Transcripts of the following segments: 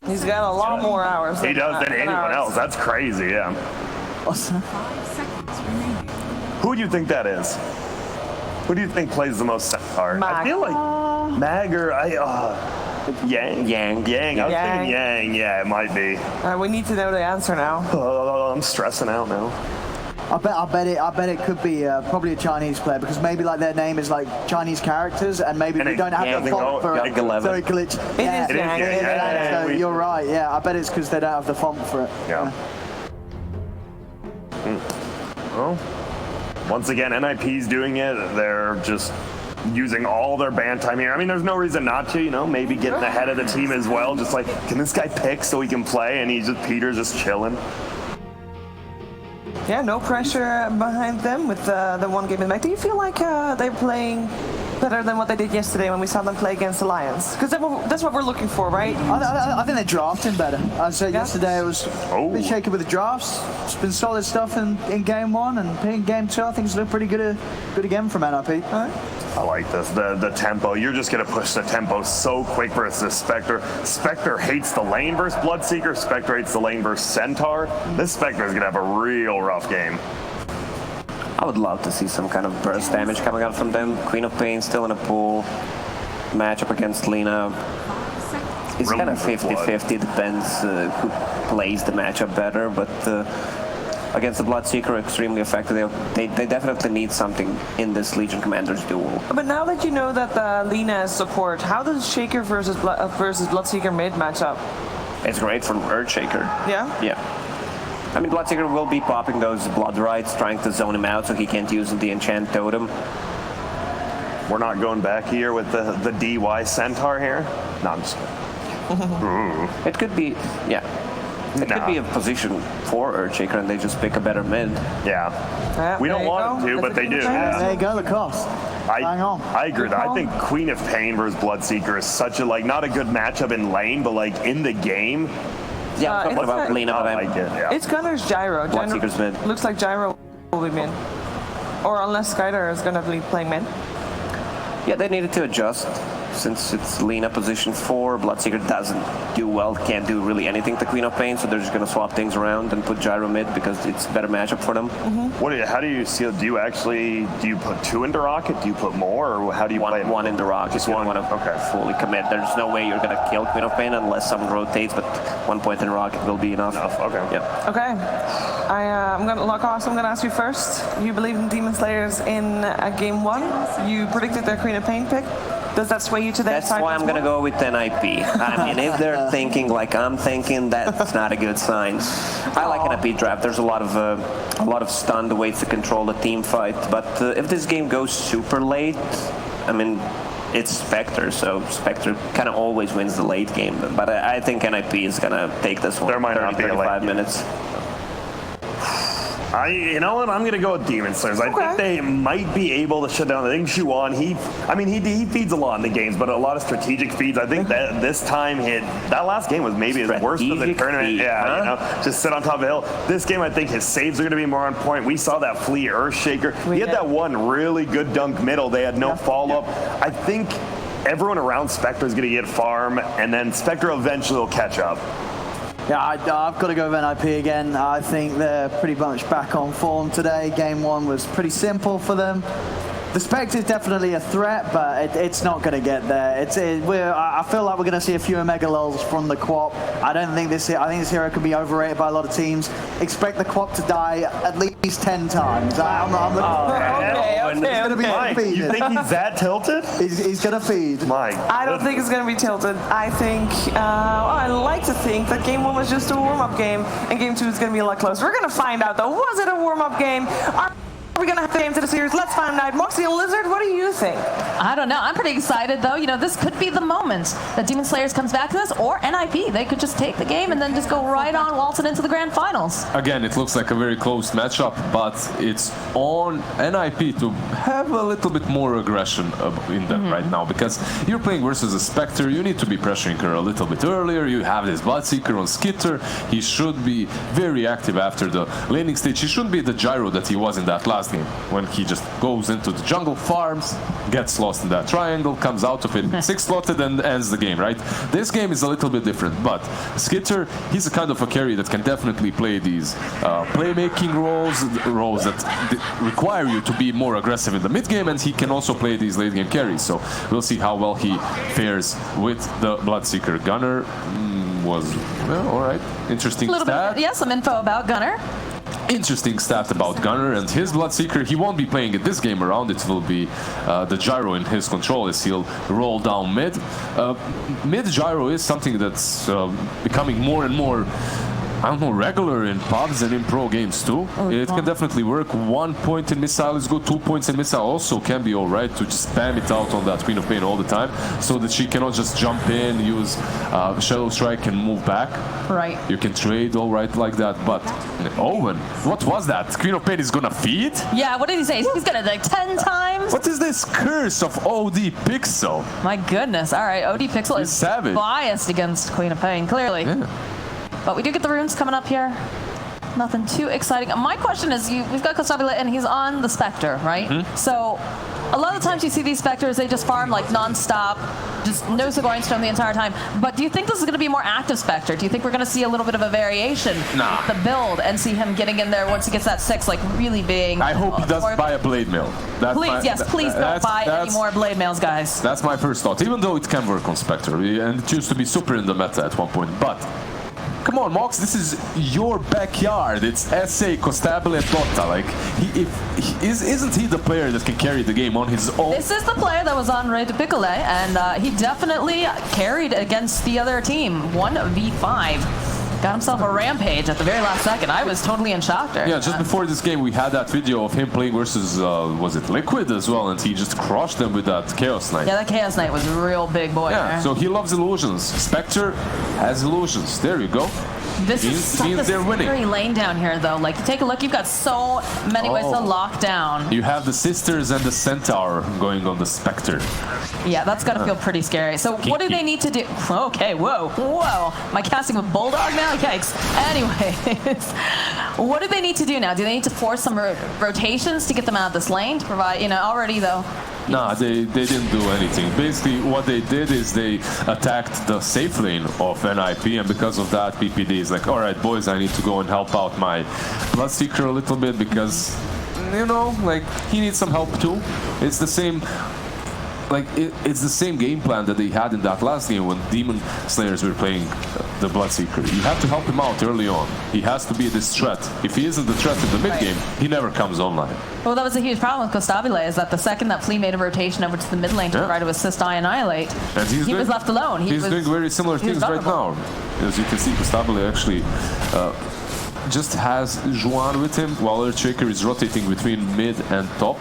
He's got a lot more hours. He does than anyone else. That's crazy, yeah. Awesome. Who do you think that is? Who do you think plays the most centaur? Mag. I feel like Mag or Yang. I was thinking Yang. Yeah, it might be. We need to know the answer now. I'm stressing out now. I bet it could be probably a Chinese player because maybe like their name is like Chinese characters and maybe we don't have the font for it. So it glitch. It is Yang. So you're right. Yeah, I bet it's because they don't have the font for it. Yeah. Well, once again, NIP's doing it. They're just using all their ban time here. I mean, there's no reason not to, you know, maybe getting ahead of the team as well. Just like, can this guy pick so he can play? And Peter's just chilling. Yeah, no pressure behind them with the one game in back. Do you feel like they're playing better than what they did yesterday when we saw them play against Alliance? Because that's what we're looking for, right? I think they're drafting better. I said yesterday it was a bit shaky with the drafts. It's been solid stuff in game 1 and in game 2. I think it's looked pretty good again from NIP. All right. I like this, the tempo. You're just going to push the tempo so quick versus Spectre. Spectre hates the lane versus Bloodseeker. Spectre hates the lane versus Centaur. This Spectre is going to have a real rough game. I would love to see some kind of burst damage coming out from them. Queen of Pain still in a pool. Matchup against Lina. It's kind of 50-50, depends who plays the matchup better, but against the Bloodseeker, extremely effective. They definitely need something in this Legion Commander's duel. But now that you know that Lina is support, how does Shaker versus Bloodseeker mid match up? It's great from Earthshaker. Yeah? Yeah. I mean, Bloodseeker will be popping those Blood Rights, trying to zone him out so he can't use the Enchant Totem. We're not going back here with the DY Centaur here? No, I'm just kidding. It could be, yeah. It could be a position for Earthshaker and they just pick a better mid. Yeah. We don't want to, but they do. There you go, the cost. Hang on. I agree with that. I think Queen of Pain versus Bloodseeker is such a, like, not a good matchup in lane, but, like, in the game. Yeah, what about Lina? It's Gunner's Gyro. Bloodseeker's mid. Looks like Gyro will be mid. Or unless Skyder is going to be playing mid. Yeah, they needed to adjust. Since it's Lina position 4, Bloodseeker doesn't do well, can't do really anything to Queen of Pain, so they're just going to swap things around and put Gyro mid because it's a better matchup for them. How do you see? Do you put 2 into Rocket? Do you put more, or how do you play it? One into Rocket. Just one. Want to fully commit. There's no way you're going to kill Queen of Pain unless someone rotates, but 1 point in Rocket will be enough. Okay. Yep. Okay. I'm going to lock off, so I'm going to ask you first. You believe in Demon Slayers in game 1. You predicted their Queen of Pain pick. Does that sway you to that side? That's why I'm going to go with NIP. I mean, if they're thinking like I'm thinking, that's not a good sign. I like NIP draft. There's a lot of stunned ways to control the team fight. But if this game goes super late, I mean, it's Spectre, so Spectre kind of always wins the late game. But I think NIP is going to take this one. There might not be 35 minutes. You know what? I'm going to go with Demon Slayers. I think they might be able to shut down. I think Shuan, he feeds a lot in the games, but a lot of strategic feeds. I think that this time that last game was maybe his worst of the tournament. You know, just sit on top of the hill. This game, I think his saves are going to be more on point. We saw that Flea Earthshaker. He had that one really good dunk middle. They had no follow-up. I think everyone around Spectre is going to get farm, and then Spectre eventually will catch up. Yeah, I've got to go with NIP again. I think they're pretty much back on form today. Game 1 was pretty simple for them. The Spectre is definitely a threat, but it's not going to get there. I feel like we're going to see a few Omega lulls from the Quap. I think this hero could be overrated by a lot of teams. Expect the Quap to die at least 10 times. He's going to be feeded. You think he's that tilted? He's going to feed. I don't think it's going to be tilted. I think, I like to think that game 1 was just a warm-up game, and game 2 is going to be a lot closer. We're going to find out, though. Was it a warm-up game? Are we going to have the game to the series? Let's find out. Moxie and Lizard, what do you think? I don't know. I'm pretty excited, though. You know, this could be the moment that Demon Slayers comes back to this, or NIP. They could just take the game and then just go right on, waltzing into the grand finals. Again, it looks like a very close matchup, but it's on NIP to have a little bit more aggression in them right now, because you're playing versus a Spectre. You need to be pressuring her a little bit earlier. You have this Bloodseeker on Skitter. He should be very active after the laning stage. He shouldn't be the gyro that he was in that last last game, when he just goes into the jungle, farms, gets lost in that triangle, comes out of it, 6-slotted and ends the game, right? This game is a little bit different, but Skitter, he's a kind of a carry that can definitely play these playmaking roles that require you to be more aggressive in the mid game, and he can also play these late game carries. So we'll see how well he fares with the Bloodseeker. Gunner was, well, all right, interesting stat. Yeah, some info about Gunner. Interesting stat about Gunner and his Bloodseeker. He won't be playing it this game around. It will be the gyro in his control as he'll roll down mid. Mid gyro is something that's becoming more and more, I don't know, regular in pubs and in pro games too. It can definitely work. 1 point in missile is good. 2 points in missile also can be alright to just spam it out on that Queen of Pain all the time, so that she cannot just jump in, use Shadow Strike and move back. Right. You can trade alright like that, but Owen, what was that? Queen of Pain is gonna feed? Yeah, what did he say? He's gonna like 10 times? What is this curse of OD Pixel? My goodness. All right, OD Pixel He's is savage. Biased against Queen of Pain, clearly. Yeah. But we do get the runes coming up here. Nothing too exciting. My question is, we've got Constabulate and he's on the Spectre, right? So a lot of the times you see these Spectres, they just farm like non-stop, just no Sigorian Stone the entire time. But do you think this is going to be a more active Spectre? Do you think we're going to see a little bit of a variation with the build and see him getting in there once he gets that 6, like really being... I hope he doesn't buy a Blade Mail. Please don't buy any more Blade Mails, guys. That's my first thought, even though it can work on Spectre, and it used to be super in the meta at one point, but... Come on, Mox, this is your backyard. It's SA, Constabulate, Dota. Like, isn't he the player that can carry the game on his own? This is the player that was on Raid to Piccole, and he definitely carried against the other team. 1v5. Got himself a rampage at the very last second. I was totally in shock there. Yeah, just before this game, we had that video of him playing versus, was it Liquid as well, and he just crushed them with that Chaos Knight. Yeah, that Chaos Knight was a real big boy. Yeah, there. so he loves illusions. Spectre has illusions. There you go. This is such a scary lane down here, though. Like, take a look. You've got so many ways to lock down. You have the Sisters and the Centaur going on the Spectre. Yeah, that's got to feel pretty scary. So what do they need to do? Okay, whoa. Am I casting with Bulldog now? Yikes. Anyways, what do they need to do now? Do they need to force some rotations to get them out of this lane to provide, already, though? Nah, they didn't do anything. Basically, what they did is they attacked the safe lane of NIP, and because of that, PPD is like, all right, boys, I need to go and help out my Bloodseeker a little bit because, like, he needs some help too. It's the same... Like, it's the same game plan that they had in that last game when Demon Slayers were playing the Bloodseeker. You have to help him out early on. He has to be this threat. If he isn't the threat in the mid game, he never comes online. Well, that was a huge problem with Constabulate, is that the second that Flea made a rotation over to the mid lane to try to assist I Annihilate, he was left alone. He's doing very similar things right now. As you can see, Constabulate actually just has Juan with him, while Earthshaker is rotating between mid and top.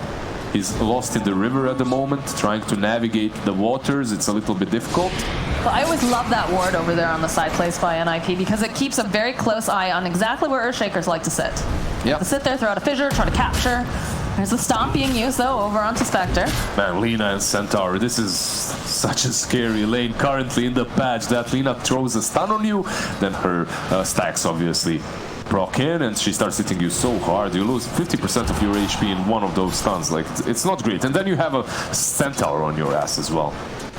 He's lost in the river at the moment, trying to navigate the waters. It's a little bit difficult. Well, I always love that ward over there on the side placed by NIP because it keeps a very close eye on exactly where Earthshakers like to sit. Yeah. To sit there, throw out a fissure, try to capture. There's a stomp being used, though, over onto Spectre. Man, Lina and Centaur, this is such a scary lane currently in the patch. That Lina throws a stun on you, then her stacks, obviously, proc in, and she starts hitting you so hard. You lose 50% of your HP in one of those stuns. Like, it's not great. And then you have a Centaur on your ass as well.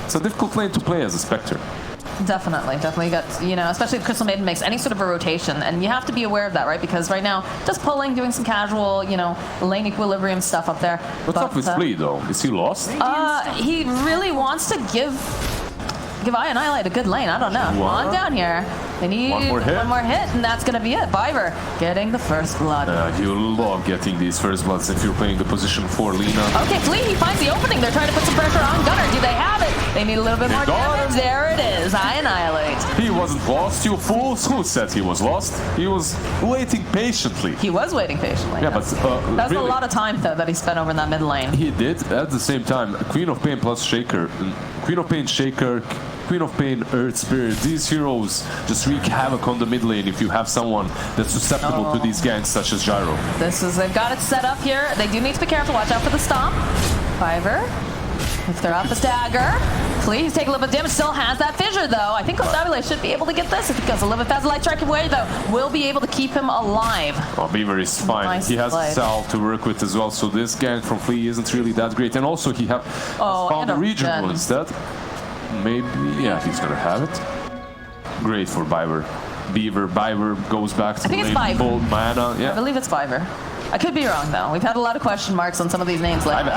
It's a difficult lane to play as a Spectre. Definitely got, especially if Crystal Maiden makes any sort of a rotation, and you have to be aware of that, right? Because right now, just pulling, doing some casual, lane equilibrium stuff up there. What's up with Flea, though? Is he lost? He really wants to give I Annihilate a good lane. I don't know. On down here. They need one more hit, and that's going to be it. Viver getting the first blood. You love getting these first bloods if you're playing the position 4 Lina. Okay, Flea, he finds the opening. They're trying to put some pressure on Gunner. Do they have it? They need a little bit more damage. There it is. I Annihilate. He wasn't lost, you fools. Who said he was lost? He was waiting patiently. He was waiting patiently. Yeah, but that's really a lot of time, though, that he spent over in that mid lane. He did. At the same time, Queen of Pain plus Shaker. Queen of Pain, Shaker, Queen of Pain, Earth Spirit. These heroes just wreak havoc on the mid lane if you have someone that's susceptible to these ganks such as Gyro. They've got it set up here. They do need to be careful. Watch out for the stomp. Viver. If they're up a dagger. quickly. He's taking a little bit of damage. Still has that fissure, though. I think Corsair should be able to get this if he goes a little bit faster. Light Strike away, though, will be able to keep him alive. Oh, Beaver is fine. Nice he has play. a Sal to work with as well, so this gank from Flea isn't really that great. And also he has found and a a regional regen. instead. Maybe, yeah, he's gonna have it. Great for Beaver. Beaver goes back to I think it's lane, 5. full mana. I Yeah. believe it's Fiverr. I could be wrong, though. We've had a lot of question marks on some of these names lately. I've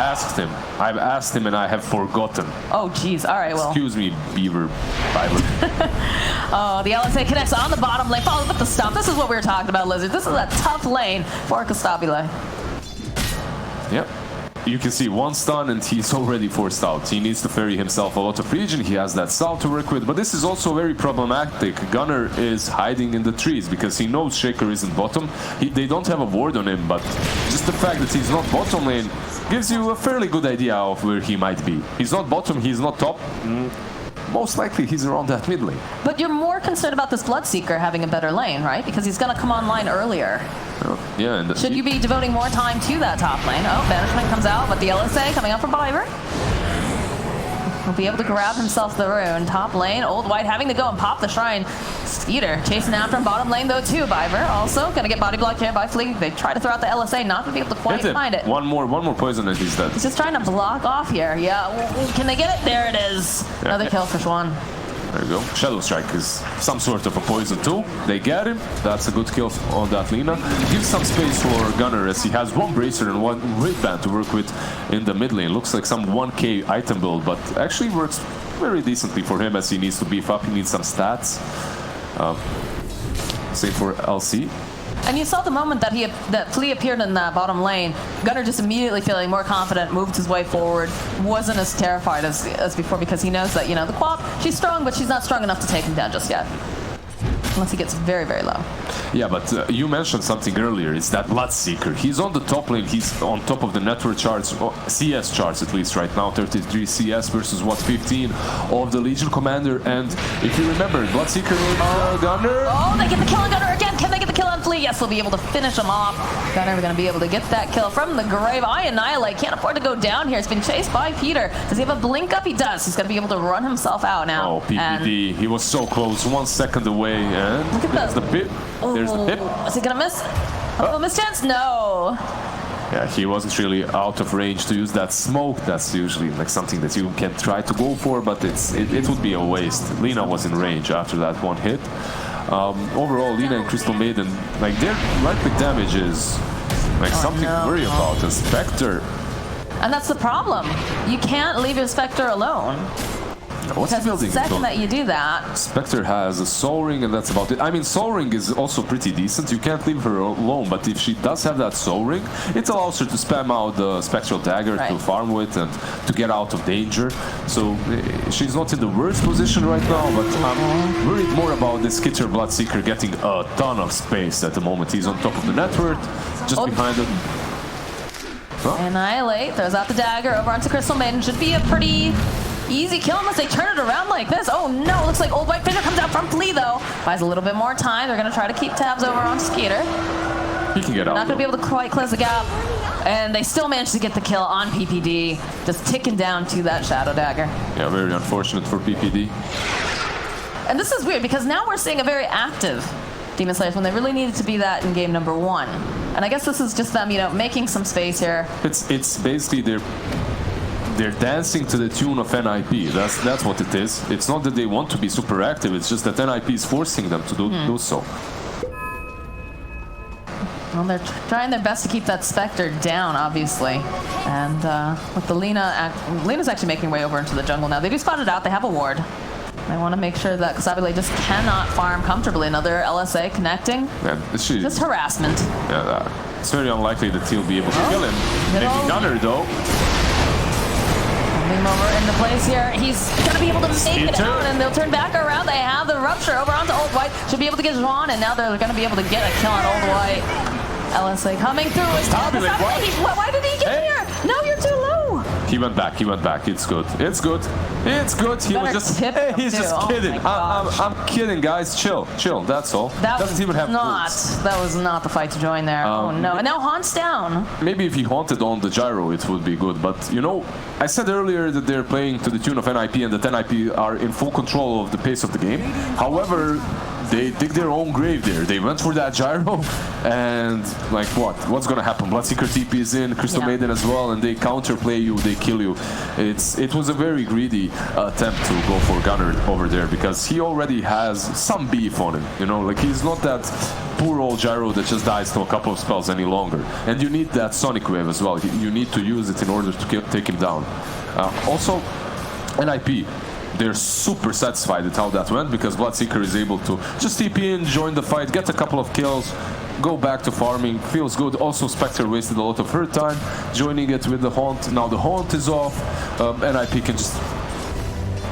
asked him and I have forgotten. Oh, geez. All right, well. Excuse me, Beaver. Oh, the LSA connects on the bottom lane. Follows with the stop. This is what we were talking about, Lizard. This is a tough lane for Costabile. Yep. You can see one stun and he's already forced out. He needs to ferry himself a lot of regen. He has that Sal to work with, but this is also very problematic. Gunner is hiding in the trees because he knows Shaker isn't bottom. They don't have a ward on him, but just the fact that he's not bottom lane gives you a fairly good idea of where he might be. He's not bottom, he's not top. Most likely he's around that mid lane. But you're more concerned about this Bloodseeker having a better lane, right? Because he's going to come online earlier. Yeah. And Should you be devoting more time to that top lane? Oh, Banishment comes out, but the LSA coming up from Biver. He'll be able to grab himself the rune. Top lane, Old White having to go and pop the shrine. Skeeter chasing after him. Bottom lane, though, too. Biver also going to get body blocked here by Flea. They try to throw out the LSA, not going to be able to quite find it. One more poison and he's dead. He's just trying to block off here. Yeah, can they get it? There it is. Another kill for Schwan. There you go. Shadow Strike is some sort of a poison too. They get him. That's a good kill on that Lina. Gives some space for Gunner as he has one Bracer and one Wristband to work with in the mid lane. Looks like some 1k item build, but actually works very decently for him as he needs to beef up. He needs some stats. Same for LC. And you saw the moment that Flea appeared in that bottom lane, Gunner just immediately feeling more confident, moved his way forward, wasn't as terrified as before because he knows that, you know, the Quap, she's strong, but she's not strong enough to take him down just yet. Unless he gets very, very low. Yeah, but you mentioned something earlier. It's that Bloodseeker. He's on the top lane. He's on top of the network charts, CS charts at least right now. 33 CS versus what, 15 of the Legion Commander. And if you remember, Bloodseeker Gunner. Oh, they get the kill on Gunner again. Can they get the kill on Flea? Yes, they'll be able to finish him off. Gunner going to be able to get that kill from the grave. I Annihilate can't afford to go down here. He's been chased by Peter. Does he have a blink up? He does. He's going to be able to run himself out now. Oh, PPD. He was so close. 1 second away. And look at there's the pip. There's the pip. Is he going to miss? Oh, miss chance? No. Yeah, he wasn't really out of range to use that smoke. That's usually like something that you can try to go for, but it would be a waste. Lina was in range after that one hit. Overall, Lina and Crystal Maiden, like their right click damage is like something to worry about. A Spectre. And that's the problem. You can't leave your Spectre alone. What's Because the second that you do that... Spectre has a Soul Ring and that's about it. I mean, Soul Ring is also pretty decent. You can't leave her alone, but if she does have that Soul Ring, it allows her to spam out the Spectral Dagger to farm with and to get out of danger. So she's not in the worst position right now, but I'm worried more about this Skitter Bloodseeker getting a ton of space at the moment. He's on top of the network, just behind him. Annihilate, throws out the dagger over onto Crystal Maiden. Should be a pretty easy kill unless they turn it around like this. Oh no, looks like Old White Fissure comes out from Flea though. Buys a little bit more time. They're going to try to keep tabs over on Skeeter. He can get out. Not going to be able to quite close the gap. And they still manage to get the kill on PPD. Just ticking down to that Shadow Dagger. Yeah, very unfortunate for PPD. And this is weird because now we're seeing a very active Demon Slayers when they really needed to be that in game number 1. And I guess this is just them, you know, making some space here. It's basically they're dancing to the tune of NIP. That's what it is. It's not that they want to be super active. It's just that NIP is forcing them to do so. Well, they're trying their best to keep that Spectre down, obviously. And with the Lena's actually making her way over into the jungle now. They do spot it out. They have a ward. They want to make sure that Cosabile just cannot farm comfortably. Another LSA connecting. Just harassment. Yeah, it's very unlikely that he'll be able to kill him. Maybe Gunner, though. Moving him over into place here. He's going to be able to make it out, and they'll turn back around. They have the Rupture over onto Old White. Should be able to get Juan, and now they're going to be able to get a kill on Old White. LSA coming through. Why did he get here? No, you're too low. He went back. He went back. It's good. It's good. It's good. He was just. Hey, he's just kidding. I'm kidding, guys. Chill. Chill. That's all. That doesn't even have not. boots. That was not the fight to join there. Oh no! And now Haunt's down. Maybe if he haunted on the gyro, it would be good. But you know, I said earlier that they're playing to the tune of NIP and that NIP are in full control of the pace of the game. However, they dig their own grave there. They went for that gyro, and like what? What's gonna happen? Bloodseeker TP is in, Crystal Maiden as well, and they counterplay you, they kill you. It was a very greedy attempt to go for Gunner over there because he already has some beef on him. You know, like he's not that poor old gyro that just dies to a couple of spells any longer. And you need that Sonic Wave as well. You need to use it in order to take him down. Also, NIP. They're super satisfied with how that went because Bloodseeker is able to just TP in, join the fight, get a couple of kills, go back to farming, feels good. Also, Spectre wasted a lot of her time joining it with the Haunt. Now the Haunt is off, NIP can just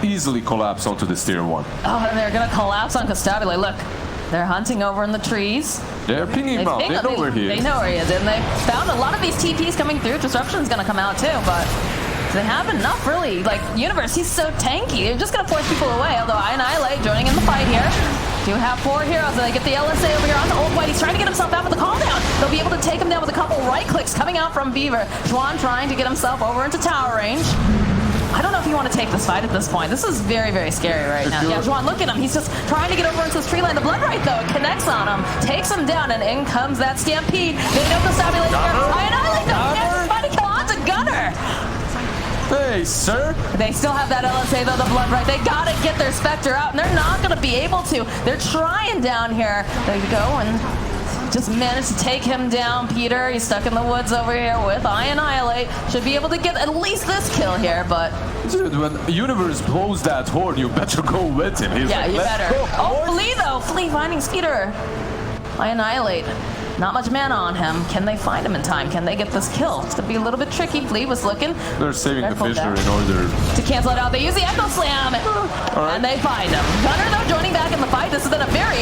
easily collapse onto this tier 1. Oh, and they're gonna collapse on Constabulary. Look, they're hunting over in the trees. They're pinging him out. They know where he is. They know where he is, and they found a lot of these TPs coming through. Disruption's gonna come out too, but they have enough, really. Like, Universe, he's so tanky. They're just going to force people away, although Annihilate joining in the fight here. Do have 4 heroes, and they get the LSA over here on the Old White. He's trying to get himself out with the call down. They'll be able to take him down with a couple right clicks coming out from Beaver. Juan trying to get himself over into tower range. I don't know if you want to take this fight at this point. This is very, very scary right now. Yeah, Juan, look at him. He's just trying to get over into this tree line. The Blood Right, though, connects on him, takes him down, and in comes that Stampede. They know the Constabulary here. Annihilate, though. Yes, trying to kill onto Gunner. Hey, sir. They still have that LSA, though, the Blood Right. They gotta get their Spectre out, and they're not gonna be able to. They're trying down here. There you go, and just managed to take him down. Peter, he's stuck in the woods over here with Annihilate. Should be able to get at least this kill here, but... Dude, when Universe blows that horn, you better go with him. He's yeah, like, you better. Go, oh, Flea, though. Flea finding Speeder. Annihilate. Not much mana on him. Can they find him in time? Can they get this kill? It's going to be a little bit tricky. Flea was looking. They're saving the Fissure in order to cancel it out. They use the Echo Slam. And they find him. Gunner, though, joining back in the fight. This has been a very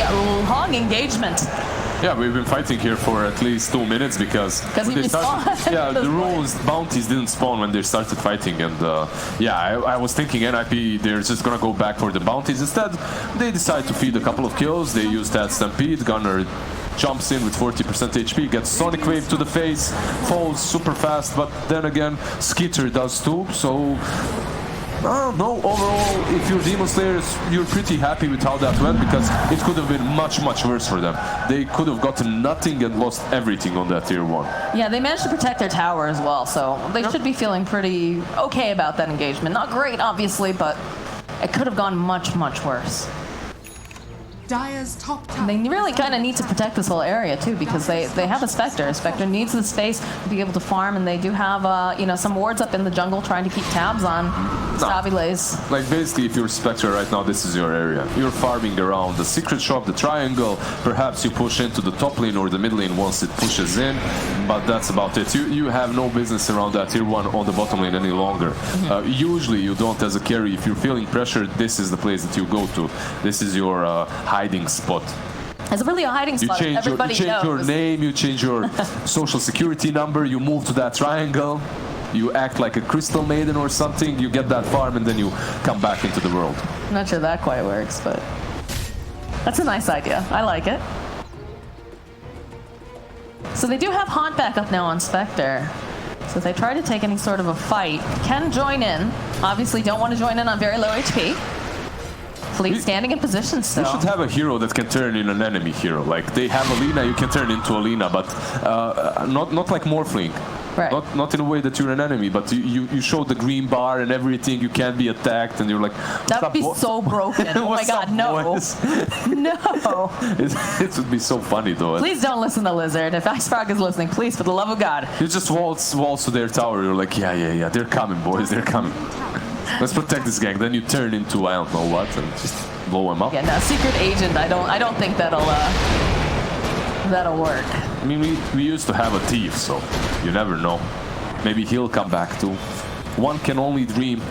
long engagement. Yeah, we've been fighting here for at least 2 minutes because he started, yeah, the rules bounties didn't spawn when they started fighting, and yeah, I was thinking NIP they're just gonna go back for the bounties. Instead, they decide to feed a couple of kills. They use that Stampede. Gunner jumps in with 40% HP, gets Sonic Wave to the face, falls super fast, but then again, Skitter does too, so... I don't know, overall, if you're Demon Slayers, you're pretty happy with how that went because it could have been much, much worse for them. They could have gotten nothing and lost everything on that tier 1. Yeah, they managed to protect their tower as well, so they should be feeling pretty okay about that engagement. Not great, obviously, but it could have gone much, much worse. Dire's top tower. They really kind of need to protect this whole area too because they have a Spectre. Spectre needs the space to be able to farm, and they do have you know, some wards up in the jungle trying to keep tabs on Stabilays. Like basically, if you're Spectre right now, this is your area. You're farming around the secret shop, the triangle. Perhaps you push into the top lane or the mid lane once it pushes in, but that's about it. You have no business around that tier 1 on the bottom lane any longer. Usually you don't as a carry. If you're feeling pressured, this is the place that you go to. This is your hiding spot. It's really a hiding spot. You change your name, you change your social security number, you move to that triangle, you act like a Crystal Maiden or something, you get that farm, and then you come back into the world. I'm not sure that quite works, but that's a nice idea. I like it. So they do have Haunt back up now on Spectre. So if they try to take any sort of a fight, can join in. Obviously don't want to join in on very low HP. Fleet standing in position still. We should have a hero that can turn in an enemy hero. Like they have Alina, you can turn into Alina, but not like Morphling. Right. Not in a way that you're an enemy, but you show the green bar and everything. You can't be attacked, and you're like. That would be so broken. Oh my God, no, no. It would be so funny though. Please don't listen to Lizard. If Icefrog is listening, please, for the love of God. You just waltz to their tower. You're like, yeah, they're coming, boys, they're coming. Let's protect this gang. Then you turn into I don't know what and just blow them up. Yeah, no, Secret Agent. I don't think that'll work. I mean, we used to have a thief, so you never know. Maybe he'll come back too. One can only dream.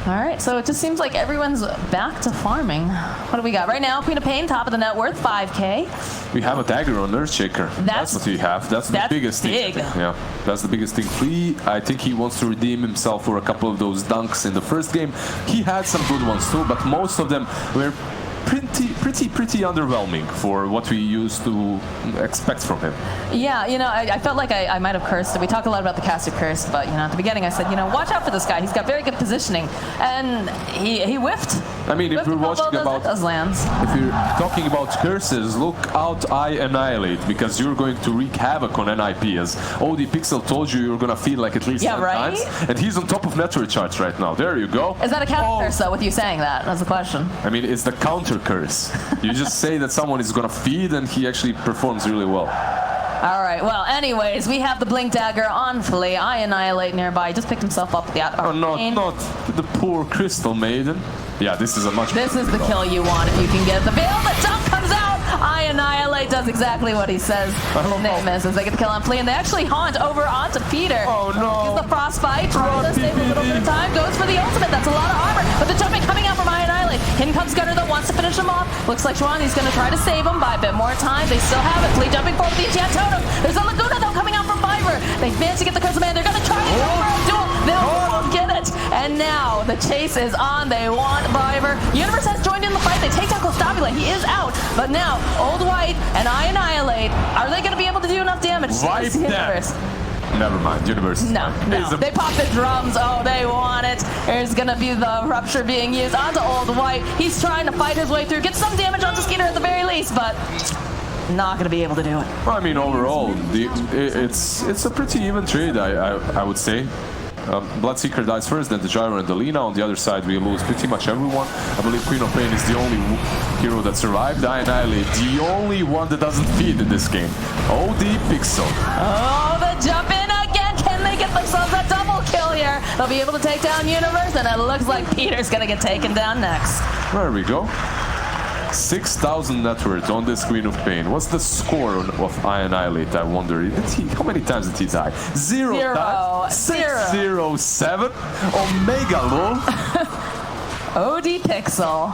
All right, so it just seems like everyone's back to farming. What do we got? Right now, Queen of Pain, top of the net worth, 5K. We have a dagger on Earthshaker. That's what we have. That's the biggest big. thing. Yeah, that's the biggest thing. Flea, I think he wants to redeem himself for a couple of those dunks in the first game. He had some good ones too, but most of them were pretty underwhelming for what we used to expect from him. Yeah, you know, I felt like I might have cursed. We talk a lot about the caster curse, but, you know, at the beginning I said, you know, watch out for this guy. He's got very good positioning. And he whiffed. I mean, if we're watching about... those lands. If you're talking about curses, look out I Annihilate, because you're going to wreak havoc on NIP, as OD Pixel told you you're going to feel like at least 10 times. And he's on top of network charts right now. There you go. Is that a counter curse, though, with you saying that? That's the question. I mean, it's the counter curse. You just say that someone is going to feed, and he actually performs really well. All right, well, anyways, we have the Blink Dagger on Flea. I Annihilate nearby. He just picked himself up with the not the poor Crystal Maiden. Yeah, this is a much This is the kill you want if you can get the veil. The jump comes out. I Annihilate does exactly what he says. They misses. They get the kill on Flea, and they actually haunt over onto Peter. Oh, no. Use the Frostbite. Tries to save a little bit of time. Goes for the ultimate. That's a lot of armor. But the jumping coming out from I Annihilate. In comes Gunner, that wants to finish him off. Looks like Shwani's going to try to save him by a bit more time. They still have it. Flea jumping forward with the enchant totem. There's a Laguna, though, coming out from Fiverr. They managed to get the Curse of Man. They're going to try to go for a duel. They won't get it. And now the chase is on. They want Fiverr. Universe has joined in the fight. They take down Constabula. He is out. But now, Old White and I Annihilate, are they going to be able to do enough damage to Universe? Never mind, Universe. No. They pop the drums. Oh, they want it. There's going to be the Rupture being used onto Old White. He's trying to fight his way through. Get some damage onto Skeeter at the very least, but not going to be able to do it. Well, I mean, overall, it's a pretty even trade, I would say. Bloodseeker dies first, then the Gyro and the Lina. On the other side, we lose pretty much everyone. I believe Queen of Pain is the only hero that survived. I Annihilate, the only one that doesn't feed in this game. OD Pixel. Oh, the jump in again. Can they get themselves a double kill here? They'll be able to take down Universe, and it looks like Peter's going to get taken down next. There we go. 6,000 net worth on this Queen of Pain. What's the score of I Annihilate, I wonder? How many times did he die? Zero times? 607? Omega lol. OD Pixel.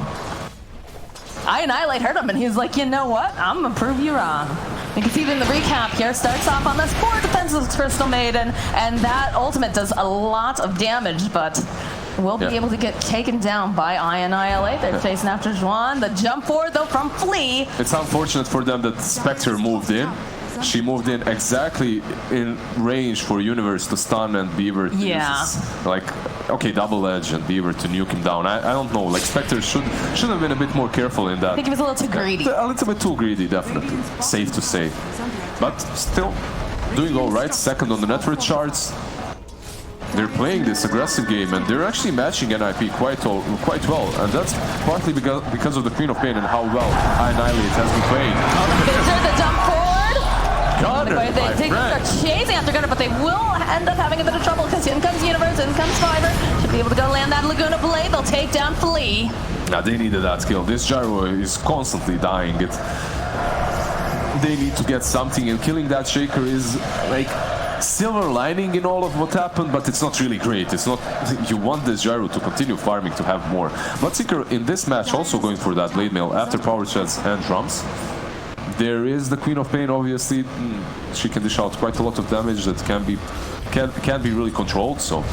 I Annihilate hurt him, and he's like, you know what? I'm going to prove you wrong. You can see it in the recap here. Starts off on this poor defenseless Crystal Maiden, and that ultimate does a lot of damage, but will be able to get taken down by I Annihilate. They're chasing after Juan. The jump forward, though, from Flea. It's unfortunate for them that Spectre moved in. She moved in exactly in range for Universe to stun and Beaver to use, like, okay, Double Edge and Beaver to nuke him down. I don't know, like, Spectre should have been a bit more careful in that. I think he was a little too greedy. A little bit too greedy, definitely. Safe to say. But still, doing all right. Second on the network charts. They're playing this aggressive game, and they're actually matching NIP quite well, and that's partly because of the Queen of Pain and how well I Annihilate has been playing. The jump forward. Gunner, they're chasing after Gunner, but they will end up having a bit of trouble because in comes Universe, in comes Fiverr. Should be able to go land that Laguna Blade. They'll take down Flea. Now they needed that kill. This Gyro is constantly dying. They need to get something, and killing that Shaker is like silver lining in all of what happened, but it's not really great. It's not. You want this Gyro to continue farming to have more. Bloodseeker in this match also going for that blade mail after power sheds and drums. There is the Queen of Pain, obviously. She can dish out quite a lot of damage that can be really controlled, so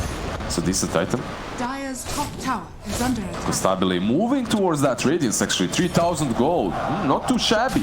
it's a decent item. Dire's top tower is under attack. Constabile moving towards that Radiance, actually. 3,000 gold. Not too shabby.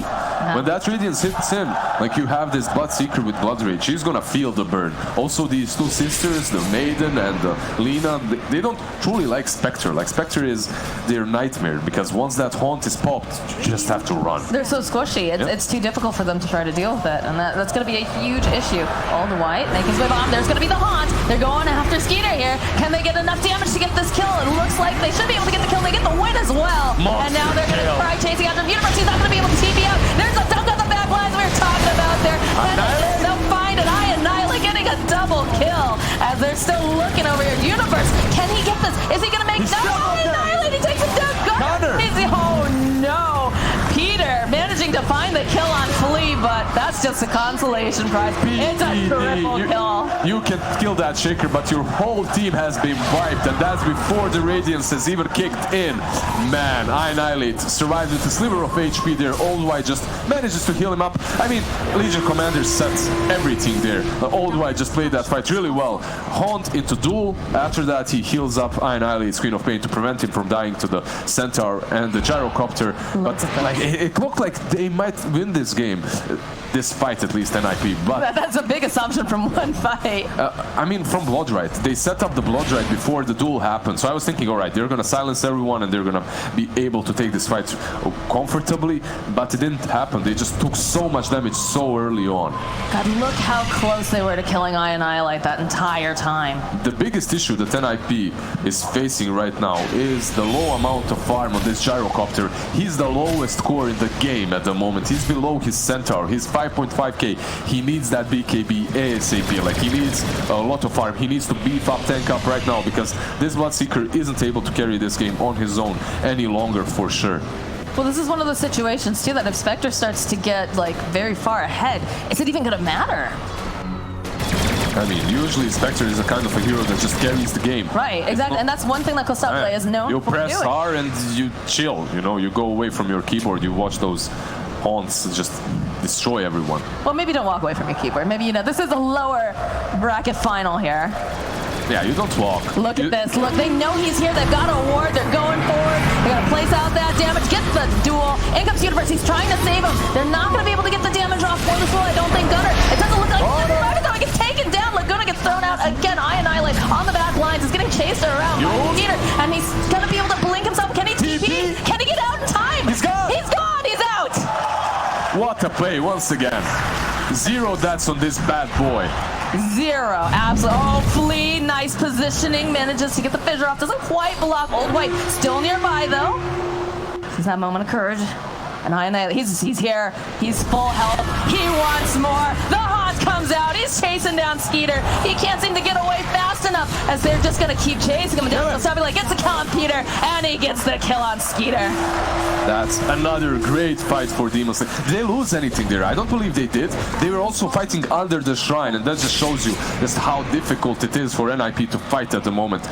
When that Radiance hits him, like you have this Bloodseeker with Blood Rage, she's gonna feel the burn. Also, these two sisters, the Maiden and the Lina, they don't truly like Spectre. Like, Spectre is their nightmare, because once that Haunt is popped, you just have to run. They're so squishy. It's too difficult for them to try to deal with it, and that's going to be a huge issue. All the White, make his way bomb. There's going to be the Haunt. They're going after Skeeter here. Can they get enough damage to get this kill? It looks like they should be able to get the kill. They get the win as well. And now they're going to try chasing after him. Universe, he's not going to be able to TP out. There's a dunk on the back lines we were talking about there. And they'll find it. I Annihilate getting a double kill as they're still looking over here. Universe, can he get this? Is he going to make no? Annihilate, he takes him down. Gunner. Oh no. Peter managing to find the kill on Flea, but that's just a consolation prize. It's a triple kill. You can kill that Shaker, but your whole team has been wiped, and that's before the Radiance has even kicked in. Man, Annihilate survived with a sliver of HP there. Old White just manages to heal him up. I mean, Legion Commander sets everything there. Old White just played that fight really well. Haunt into duel. After that, he heals up Annihilate's Queen of Pain to prevent him from dying to the Centaur and the Gyrocopter. But like, it looked like they might win this game. This fight, at least, NIP. But that's a big assumption from one fight. I mean, from Bloodright. They set up the Bloodright before the duel happened. So I was thinking, all right, they're going to silence everyone and they're going to be able to take this fight comfortably. But it didn't happen. They just took so much damage so early on. God, look how close they were to killing Annihilate that entire time. The biggest issue that NIP is facing right now is the low amount of farm on this Gyrocopter. He's the lowest core in the game at the moment. He's below his Centaur. He's 5.5k. He needs that BKB ASAP. Like, he needs a lot of farm. He needs to beef up, tank up right now, because this Bloodseeker isn't able to carry this game on his own any longer for sure. Well, this is one of those situations too that if Spectre starts to get like very far ahead, is it even going to matter? I mean, usually Spectre is a kind of a hero that just carries the game. Right, exactly, and that's one thing that Corsair is known for doing. You press R and you chill, you know, you go away from your keyboard, you watch those haunts just destroy everyone. Well, maybe don't walk away from your keyboard. Maybe, you know, this is a lower bracket final here. Yeah, you don't walk. Look at this. Look, they know he's here. They've got a ward. They're going forward. They're going to place out that damage. Get the duel. In comes Universe. He's trying to save him. They're not going to be able to get the damage off for this duel. I don't think Gunner. It doesn't look like He gets taken down. Laguna gets thrown out again. Annihilate on the back lines. Is getting chased around. And he's going to be able to blink himself. Can he TP? Can he get out in time? He's gone. He's gone. He's out. What a play once again. 0 deaths on this bad boy. 0. Absolutely. Oh, Flea, nice positioning. Manages to get the fissure off. Doesn't quite block Old White. Still nearby, though. This is that moment of courage. And Annihilate, he's here. He's full health. He wants more. The Haunt comes out. He's chasing down Skeeter. He can't seem to get away fast enough as they're just going to keep chasing him down. So Sabila gets the kill on Peter, and he gets the kill on Skeeter. That's another great fight for Demon Slayer. Did they lose anything there? I don't believe they did. They were also fighting under the shrine, and that just shows you just how difficult it is for NIP to fight at the moment.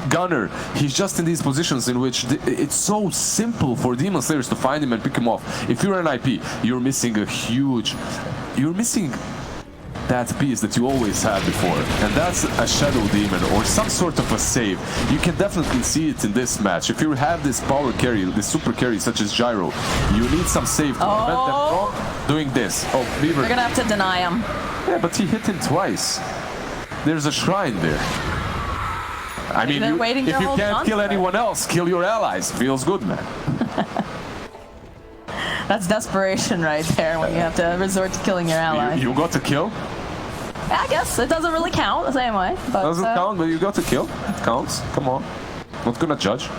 Gunner, he's just in these positions in which it's so simple for Demon Slayers to find him and pick him off. If you're NIP, you're missing that piece that you always had before, and that's a Shadow Demon or some sort of a save. You can definitely see it in this match. If you have this power carry, this super carry such as Gyro, you need some save to prevent them from doing this. Oh, Beaver. We're gonna have to deny him. Yeah, but he hit him twice. There's a shrine there. I mean, if you can't kill anyone else, kill your allies. Feels good, man. That's desperation right there when you have to resort to killing your ally. You got to kill? I guess it doesn't really count the same way. But, doesn't count, but you got to kill. It counts. Come on. Not gonna judge.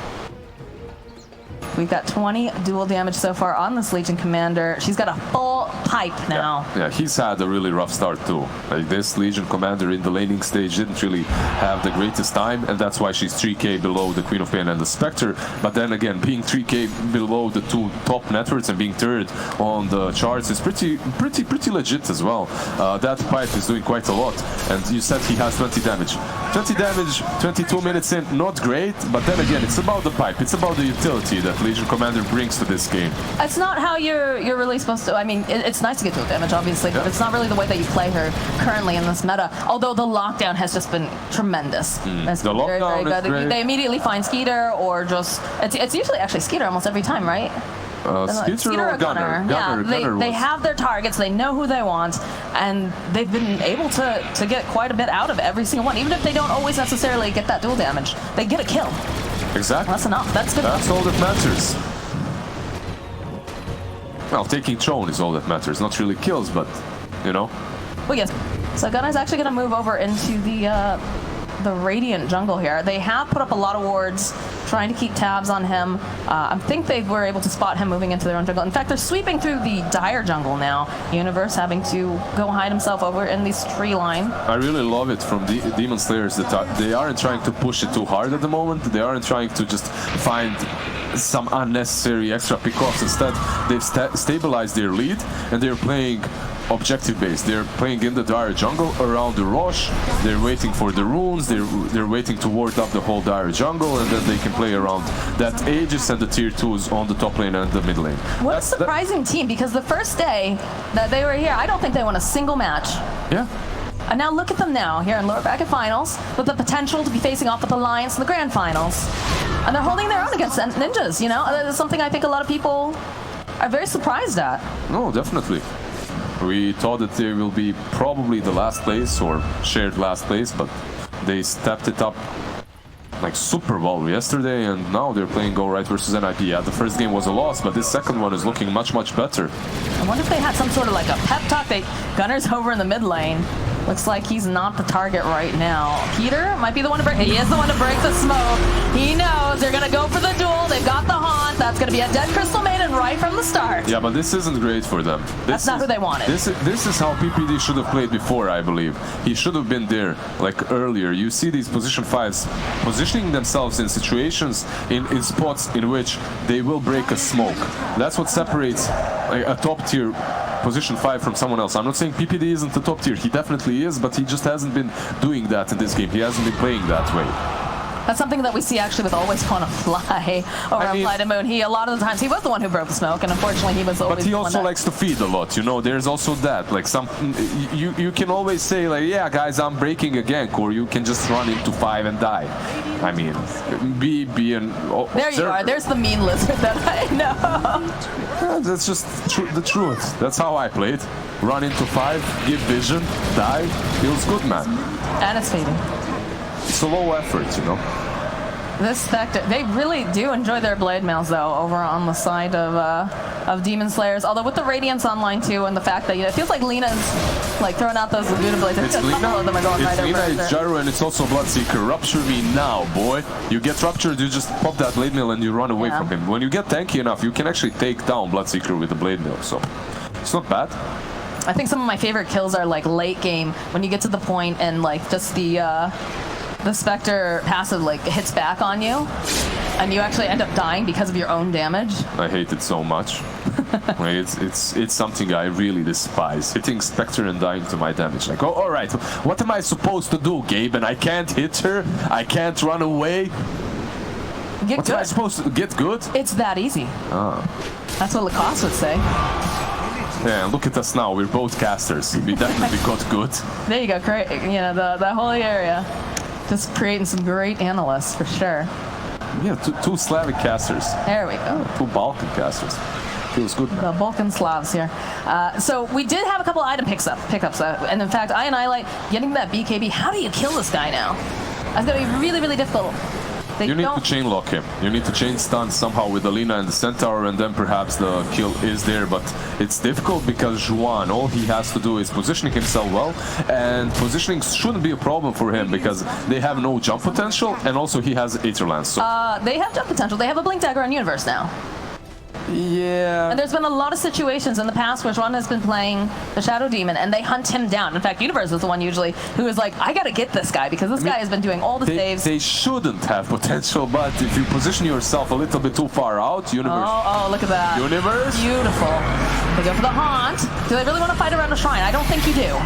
We've got 20 dual damage so far on this Legion Commander. She's got a full pipe now. Yeah, he's had a really rough start too. Like, this Legion Commander in the laning stage didn't really have the greatest time, and that's why she's 3k below the Queen of Pain and the Spectre. But then again, being 3k below the two top networks and being third on the charts is pretty legit as well. That pipe is doing quite a lot, and you said he has 20 damage. 20 damage, 22 minutes in, not great, but then again, it's about the pipe. It's about the utility that Legion Commander brings to this game. It's not how you're really supposed to. I mean, it's nice to get dual damage, obviously, but it's not really the way that you play her currently in this meta. Although the lockdown has just been tremendous. It's been very, very good. Great. They immediately find Skeeter, or just it's usually actually Skeeter almost every time, right? Skeeter or Gunner? They have their targets, they know who they want, and they've been able to get quite a bit out of every single one. Even if they don't always necessarily get that dual damage, they get a kill. Exactly. That's enough. That's good. That's all that matters. Well, taking Throne is all that matters. Not really kills, but, you know. Well, yes. So Gunner's actually going to move over into the Radiant jungle here. They have put up a lot of wards, trying to keep tabs on him. I think they were able to spot him moving into their own jungle. In fact, they're sweeping through the Dire jungle now. Universe having to go hide himself over in this tree line. I really love it from Demon Slayers that they aren't trying to push it too hard at the moment. They aren't trying to just find some unnecessary extra pickoffs. Instead, they've stabilized their lead, and they're playing objective based. They're playing in the dire jungle around the Rosh. They're waiting for the runes. They're waiting to ward up the whole dire jungle, and then they can play around that Aegis and the tier 2s on the top lane and the mid lane. What a surprising team, because the first day that they were here, I don't think they won a single match. Yeah. And now look at them now, here in lower bracket finals, with the potential to be facing off with Alliance in the grand finals. And they're holding their own against ninjas, you know? That's something I think a lot of people are very surprised at. No, definitely. We thought that they will be probably the last place or shared last place, but they stepped it up like super well yesterday, and now they're playing Go Right versus NIP. Yeah, the first game was a loss, but this second one is looking much, much better. I wonder if they had some sort of like a pep talk. Gunner's over in the mid lane. Looks like he's not the target right now. Peter might be the one to break. He is the one to break the smoke. He knows they're going to go for the duel. They've got the haunt. That's going to be a dead Crystal Maiden right from the start. Yeah, but this isn't great for them. That's not who they wanted. This is how PPD should have played before, I believe. He should have been there like earlier. You see these position 5s positioning themselves in situations, in spots in which they will break a smoke. That's what separates like, a top tier position 5 from someone else. I'm not saying PPD isn't the top tier. He definitely is, but he just hasn't been doing that in this game. He hasn't been playing that way. That's something that we see actually with Always Wanna Fly or Fly to Moon. A lot of the times he was the one who broke the smoke, and unfortunately he was always. But he also likes to feed a lot, you know. There's also that, like you can always say like, yeah, guys, I'm breaking a gank, or you can just run into 5 and die. I mean, be an. There you are. There's the mean lizard that I know. Yeah, that's just the truth. That's how I played. Run into 5, give vision, die. Feels good, man. And it's fading. It's a low effort, you know. This Spectre, they really do enjoy their blade mails though, over on the side of Demon Slayers. Although with the Radiance online too, and the fact that it feels like Lina's like throwing out those Laguna blades. I think a couple of them are going right over. It's Gyro, and it's also Bloodseeker. Rupture me now, boy. You get ruptured, you just pop that blade mail and you run away from him. When you get tanky enough, you can actually take down Bloodseeker with the blade mail. So it's not bad. I think some of my favorite kills are like late game when you get to the point and like just the Spectre passive like hits back on you, and you actually end up dying because of your own damage. I hate it so much. It's something I really despise. Hitting Spectre and dying to my damage. Like, oh, all right, what am I supposed to do, Gabe? And I can't hit her. I can't run away. What am I supposed to get good? It's that easy. That's what Lacoste would say. Yeah, look at us now. We're both casters. We definitely got good. There you go. Great. You know, the whole area. Just creating some great analysts for sure. Yeah, two Slavic casters. There we go. 2 Balkan casters. Feels good, man. The Balkan Slavs here. So we did have a couple item pickups, and in fact, I Annihilate getting that BKB. How do you kill this guy now? That's gonna be really, really difficult. You need to chain lock him. You need to chain stun somehow with Alina and the Centaur, and then perhaps the kill is there. But it's difficult because Juan, all he has to do is positioning himself well, and positioning shouldn't be a problem for him because they have no jump potential, and also he has Aetherlance. So. They have jump potential. They have a Blink Dagger on Universe now. Yeah. And there's been a lot of situations in the past where Juan has been playing the Shadow Demon and they hunt him down. In fact, Universe is the one usually who is like, I gotta get this guy because this guy has been doing all the saves. They shouldn't have potential, but if you position yourself a little bit too far out, Universe. Oh, look at that. Universe. Beautiful. They go for the haunt. Do they really want to fight around the shrine? I don't think you do.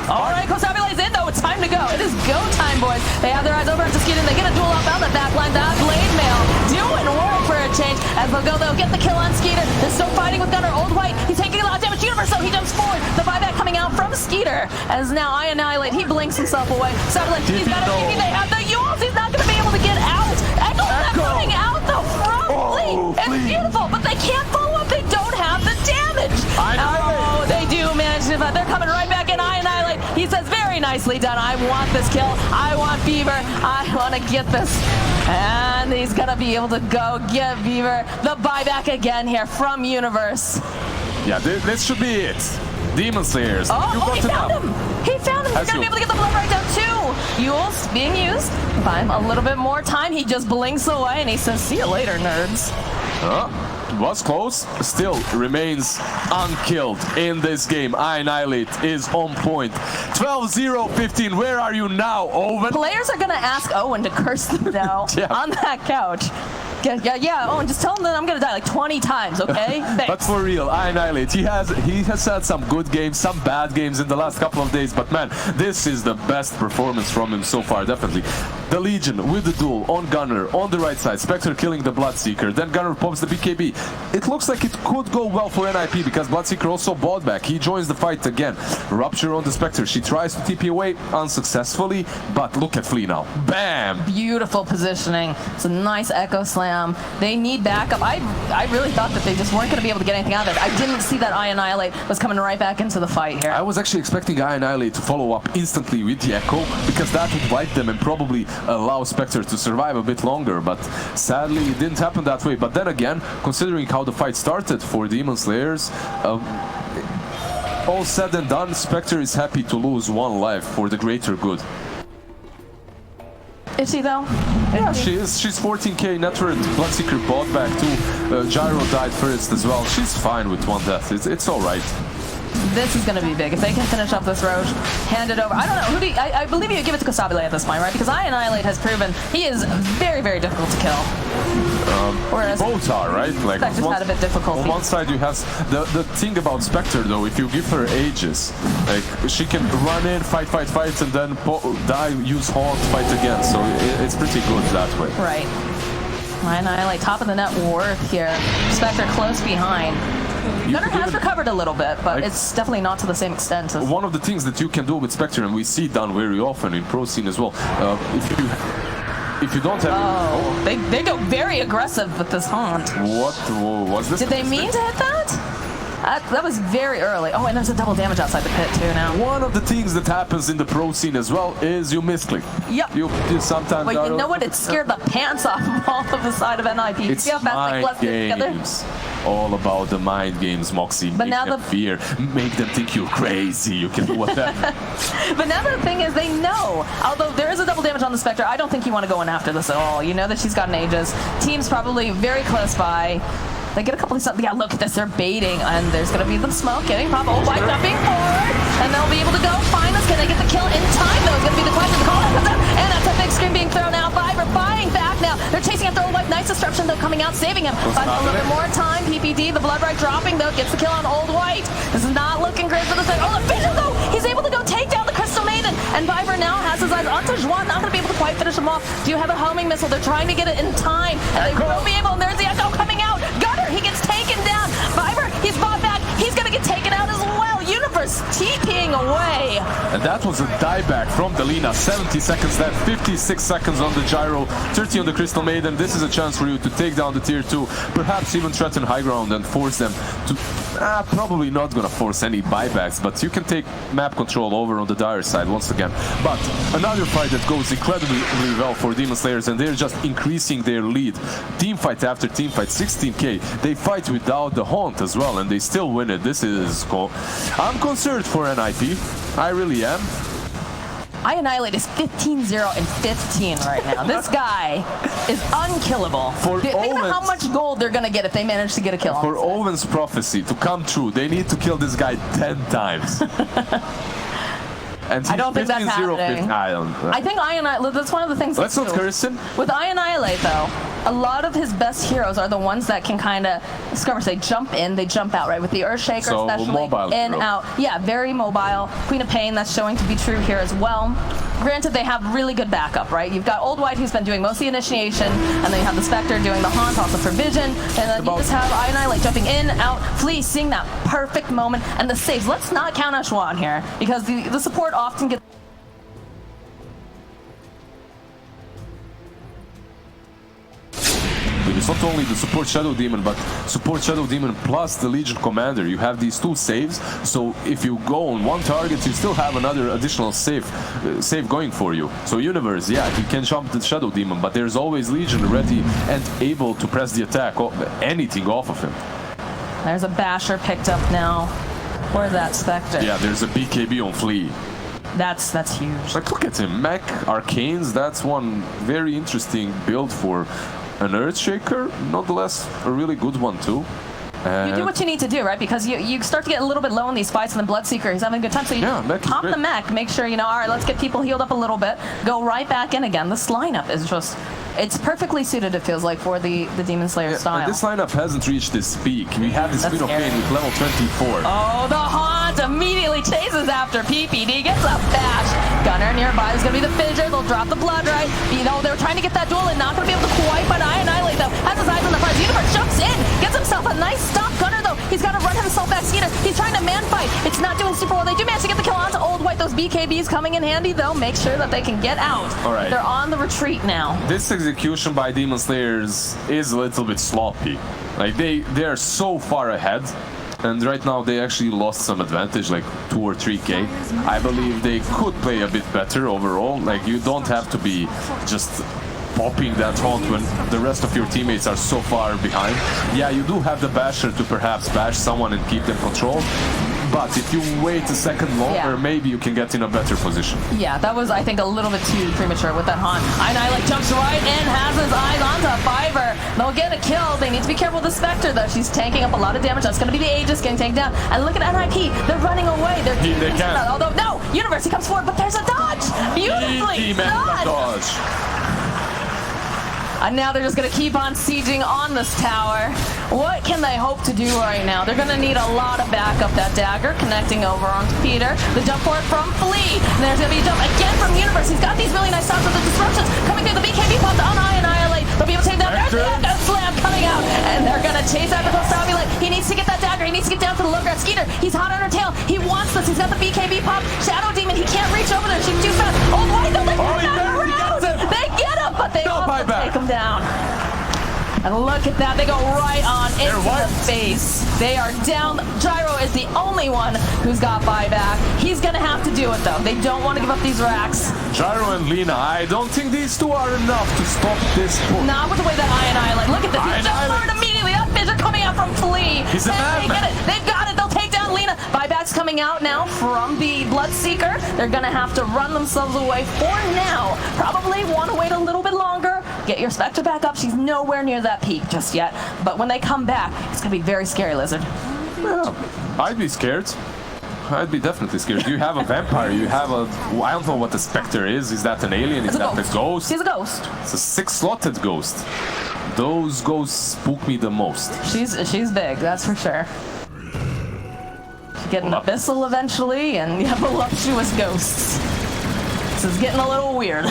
All right, Corsair is in though. It's time to go. It is go time, boys. They have their eyes over into Skeeton. They get a duel up on the back line. That blade mail doing work for a change. As they'll get the kill on Skeeter. They're still fighting with Gunner. Old White. He's taking a lot of damage. Universe, though, he jumps forward. The buyback coming out from Skeeter. As now I Annihilate. He blinks himself away. Satellite, he's got a TP. They have the Yules. He's not going to be able to get out. Echo's not coming out though from Fleet. It's beautiful, but they can't follow up. They don't have the damage. Oh, they do manage to. They're coming right back in. I Annihilate. He says, very nicely done. I want this kill. I want Fever. I want to get this. And he's going to be able to go get Fever. The buyback again here from Universe. Yeah, this should be it. Demon Slayers. Oh, he found him. He found him. He's going to be able to get the blood right down too. Yule's being used. By a little bit more time. He just blinks away and he says, see you later, nerds. Was close, still remains unkilled in this game. I Annihilate is on point. 12-0-15, where are you now, Owen? Players are going to ask Owen to curse them now on that couch. Yeah. Oh, and just tell him that I'm gonna die like 20 times, okay? Thanks. But for real, I Annihilate. He has had some good games, some bad games in the last couple of days, but man, this is the best performance from him so far, definitely. The Legion with the duel on Gunner, on the right side, Spectre killing the Bloodseeker, then Gunner pops the BKB. It looks like it could go well for NIP because Bloodseeker also bought back. He joins the fight again. Rupture on the Spectre. She tries to TP away unsuccessfully, but look at Flea now. Bam! Beautiful positioning. It's a nice Echo Slam. They need backup. I really thought that they just weren't going to be able to get anything out of it. I didn't see that I Annihilate was coming right back into the fight here. I was actually expecting I Annihilate to follow up instantly with the Echo because that would wipe them and probably allow Spectre to survive a bit longer, but sadly it didn't happen that way. But then again, considering how the fight started for Demon Slayers, all said and done, Spectre is happy to lose one life for the greater good. Is she though? Yeah, she is. She's 14k net worth. Bloodseeker bought back too. Gyro died first as well. She's fine with one death. It's all right. This is going to be big. If they can finish up this Roche, hand it over. I don't know. Who do you, I believe you give it to Corsair at this point, right? Because I Annihilate has proven he is very, very difficult to kill. Whereas both are, right? Like just had a bit difficulty. On one side you have the thing about Spectre though, if you give her Aegis, like she can run in, fight, and then die, use Haunt, fight again. So it's pretty good that way. Right. I Annihilate top of the net worth here. Spectre close behind. Gunner has recovered a little bit, but it's definitely not to the same extent. One of the things that you can do with Spectre, and we see it done very often in pro scene as well, if you don't have... Oh, they go very aggressive with this Haunt. What was this? Did they mean to hit that? That was very early. Oh, and there's a double damage outside the pit too now. One of the things that happens in the pro scene as well is you misclick. Yep. You sometimes... But you know what? It scared the pants off of all of the side of NIP. It's mind games. All about the mind games, Moxie. But make now them fear. Make them think you're crazy. You can do whatever. But now the thing is, they know. Although there is a double damage on the Spectre, I don't think you want to go in after this at all. You know that she's got an Aegis. Team's probably very close by. They get a couple of something. Yeah, look at this. They're baiting, and there's going to be the smoke getting pop. Oh, by jumping forward, and they'll be able to go find us. Can they get the kill in time, though? Is going to be the question. The call out comes out, and that's a big screen being thrown out. Viper buying back now. They're chasing after Old White. Nice disruption, though, coming out, saving him. But a little bit more time. PPD, the blood right dropping, though, gets the kill on Old White. This is not looking great for the second. Oh, the vision, though. He's able to go take down the Crystal Maiden, and Viper now has his eyes onto Juan. Not going to be able to quite finish him off. Do you have a homing missile? They're trying to get it in time, and they will be able. And there's the Echo coming out. Gunner, he gets taken down. Viper, he's bought back. He's going to get taken out as well. Universe TPing away. And that was a dieback from Delina. 70 seconds left, 56 seconds on the Gyro, 30 on the Crystal Maiden. This is a chance for you to take down the tier 2, perhaps even threaten high ground and force them to... probably not going to force any buybacks, but you can take map control over on the Dire side once again. But another fight that goes incredibly well for Demon Slayers, and they're just increasing their lead. Team fight after team fight, 16k. They fight without the Haunt as well, and they still win it. This is cool. I'm concerned for NIP. I really am. I Annihilate is 15-0 and 15 right now. This guy is unkillable. Think of how much gold they're going to get if they manage to get a kill on For Owen's prophecy to come true, they need to kill this guy 10 times. And I don't think that's happening. I think I Annihilate, that's one of the things. Let's not curse him. With I Annihilate, though, a lot of his best heroes are the ones that can kind of, Scrubbers, they jump in, they jump out, right? With the Earthshaker, so especially, mobile in, hero. out. Yeah, very mobile. Queen of Pain, that's showing to be true here as well. Granted, they have really good backup, right? You've got Old White, who's been doing most of the initiation, and then you have the Spectre doing the Haunt, also for Vision, and then you just have I Annihilate jumping in, out, Flea, seeing that perfect moment, and the saves. Let's not count out Juan here, because the support often gets... It's not only the support Shadow Demon, but support Shadow Demon plus the Legion Commander. You have these 2 saves, so if you go on one target, you still have another additional save going for you. So Universe, yeah, he can jump the Shadow Demon, but there's always Legion ready and able to press the attack, anything off of him. There's a Basher picked up now. Where's that Spectre? Yeah, there's a BKB on Flea. That's huge. Like, look at him, Mech Arcanes, that's one very interesting build for an Earthshaker, nonetheless a really good one too. You do what you need to do, right? Because you start to get a little bit low in these fights, and then Bloodseeker, he's having a good time. So you pop the mech, make sure, all right, let's get people healed up a little bit, go right back in again. This lineup is just it's perfectly suited, it feels like, for the Demon Slayer style. And this lineup hasn't reached its peak. We have this Queen of Pain with level 24. Oh, the Haunt immediately chases after PPD, gets a bash. Gunner nearby is going to be the Fissure. They'll drop the blood, right? You know, they're trying to get that duel in, not going to be able to quite but annihilate though. Has his eyes on the prize. Universe jumps in, gets himself a nice stop. Gunner though, he's got to run himself back. Skeeter, he's trying to man fight. It's not doing super well. They do manage to get the kill onto Old White. Those BKBs coming in handy though. Make sure that they can get out. All right. They're on the retreat now. This execution by Demon Slayers is a little bit sloppy. Like they're so far ahead. And right now they actually lost some advantage, like 2 or 3k. I believe they could play a bit better overall. Like you don't have to be just popping that haunt when the rest of your teammates are so far behind. Yeah, you do have the basher to perhaps bash someone and keep them controlled. But if you wait a second longer, maybe you can get in a better position. Yeah, that was, I think, a little bit too premature with that Haunt. Annihilate jumps right in, has his eyes onto Fiverr. They'll get a kill. They need to be careful with the Spectre, though. She's tanking up a lot of damage. That's going to be the Aegis getting taken down. And look at NIP. They're running away. They can. Although, no! Universe, he comes forward, but there's a dodge! Beautifully dodged! And now they're just going to keep on sieging on this tower. What can they hope to do right now? They're going to need a lot of backup. That dagger connecting over onto Peter. The jump for it from Flea. And there's going to be a jump again from Universe. He's got these really nice stops with the disruptions coming through. The BKB pops on Annihilate. They'll be able to take down. There's the Echo Slam coming out. And they're going to chase after Corsair. He needs to get that dagger. He needs to get down to the low ground. Skeeter, he's hot on her tail. He wants this. He's got the BKB pop. Shadow Demon, he can't reach over there. She's too fast. Oh, why don't they They get him, but they also take him down. And look at that, they go right on into the face. They are down. Gyro is the only one who's got buyback. He's gonna have to do it though. They don't want to give up these racks. Gyro and Lina, I don't think these two are enough to stop this push. Not with the way that Annihilate. Look at this, he jumps forward immediately. That Fissure coming out from Flea. He's a They get it, they've got it, they'll take down Lina. Buyback's coming out now from the Bloodseeker. They're gonna have to run themselves away for now. Probably want to wait a little bit longer. Get your Spectre back up. She's nowhere near that peak just yet. But when they come back, it's going to be very scary, Lizard. Yeah, I'd be scared. I'd be definitely scared. You have a vampire. You have a... I don't know what the Spectre is. Is that an alien? Is that a ghost? She's a ghost. It's a 6-slotted ghost. Those ghosts spook me the most. She's big, that's for sure. You get an Abyssal eventually, and you have voluptuous ghosts. This is getting a little weird,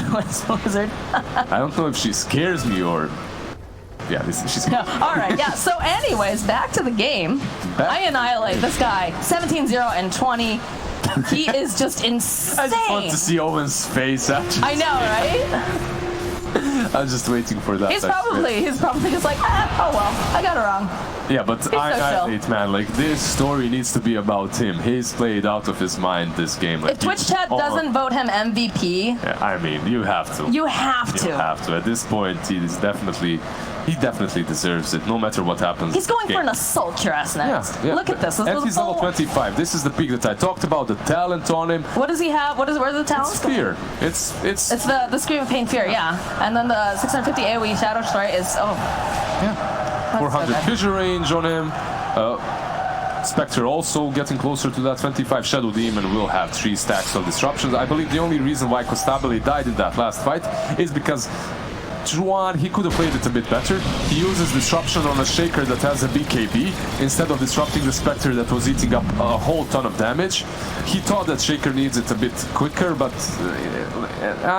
Wizard. I don't know if she scares me or... Yeah, she's... No. All right, yeah. So anyways, back to the game. I annihilate this guy. 17-0 and 20. He is just insane. I just want to see Owen's face, actually. I know, right? I'm just waiting for that. He's probably just like, oh well, I got it wrong. Yeah, but man, like this story needs to be about him. He's played out of his mind this game. Like, if Twitch chat doesn't vote him MVP, yeah, I mean, you have to. You have to. You have to. At this point, he definitely deserves it, no matter what happens. He's going for an assault your ass next. Yeah. Look at this. And he's level 25. This is the peak that I talked about. The talent on him. What does he have? Where's the talent? It's fear. It's the Scream of Pain Fear, yeah. And then the 650 AoE Shadow Strike is yeah. 400 Fissure range on him. Spectre also getting closer to that 25. Shadow Demon will have 3 stacks of disruptions. I believe the only reason why Costabile died in that last fight is because Juan, he could have played it a bit better. He uses disruption on a Shaker that has a BKB instead of disrupting the Spectre that was eating up a whole ton of damage. He thought that Shaker needs it a bit quicker, but